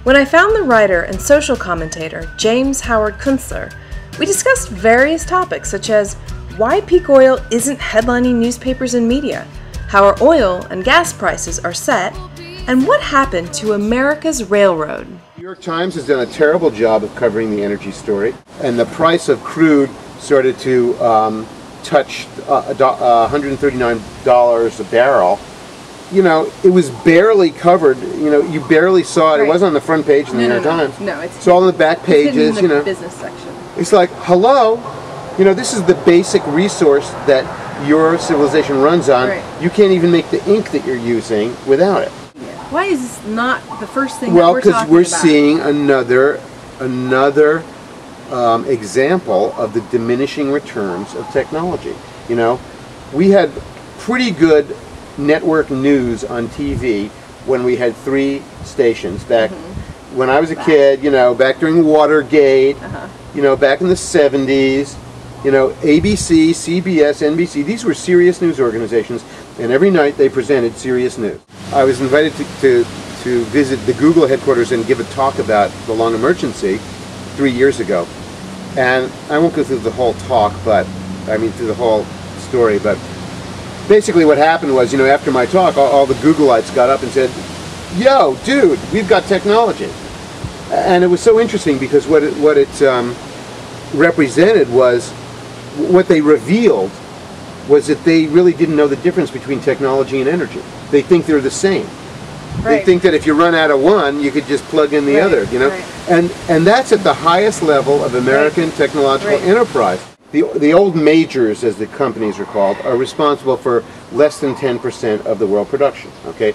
When I found the writer and social commentator James Howard Kunstler, we discussed various topics such as why peak oil isn't headlining newspapers and media, how our oil and gas prices are set, and what happened to America's railroad. The New York Times has done a terrible job of covering the energy story, and the price of crude started to touch $139 a barrel. You know, it was barely covered. You know, you barely saw it. Right. It wasn't on the front page in the New York Times. No, it's all on the back pages. In the business section. It's like, hello, you know, this is the basic resource that your civilization runs on. Right. You can't even make the ink that you're using without it. Why is this not the first thing that we're talking about? Well, because we're seeing another example of the diminishing returns of technology. You know, we had pretty good network news on TV when we had 3 stations back when I was a kid, you know, back during Watergate, you know, back in the 70s, you know, ABC, CBS, NBC, these were serious news organizations, and every night they presented serious news. I was invited to visit the Google headquarters and give a talk about the long emergency 3 years ago. And I won't go through the whole talk, but, I mean, through the whole story, but basically what happened was, you know, after my talk, all the Googleites got up and said, yo, dude, we've got technology. And it was so interesting because what it represented was, what they revealed was that they really didn't know the difference between technology and energy. They think they're the same. Right. They think that if you run out of one, you could just plug in the other, you know? Right. And that's at the highest level of American technological enterprise. The old majors, as the companies are called, are responsible for less than 10% of the world production, okay?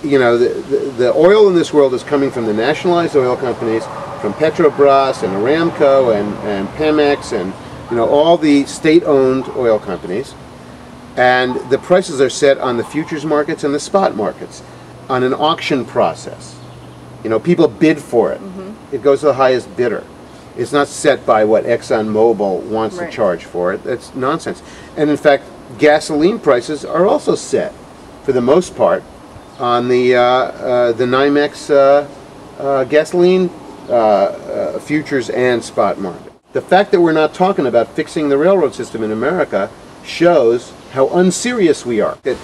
You know, the oil in this world is coming from the nationalized oil companies, from Petrobras and Aramco and Pemex and, you know, all the state-owned oil companies. And the prices are set on the futures markets and the spot markets on an auction process. You know, people bid for it. It goes to the highest bidder. It's not set by what ExxonMobil wants to charge for it. That's nonsense. And in fact, gasoline prices are also set, for the most part, on the NYMEX gasoline futures and spot market. The fact that we're not talking about fixing the railroad system in America shows how unserious we are. At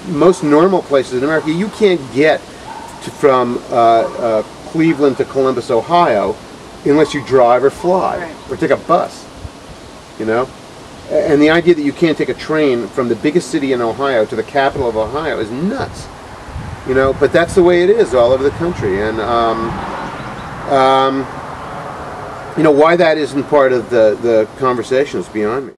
most normal places in America, you can't get from Cleveland to Columbus, Ohio, unless you drive or fly or take a bus, you know? And the idea that you can't take a train from the biggest city in Ohio to the capital of Ohio is nuts, you know? But that's the way it is all over the country. And, you know, why that isn't part of the conversation is beyond me.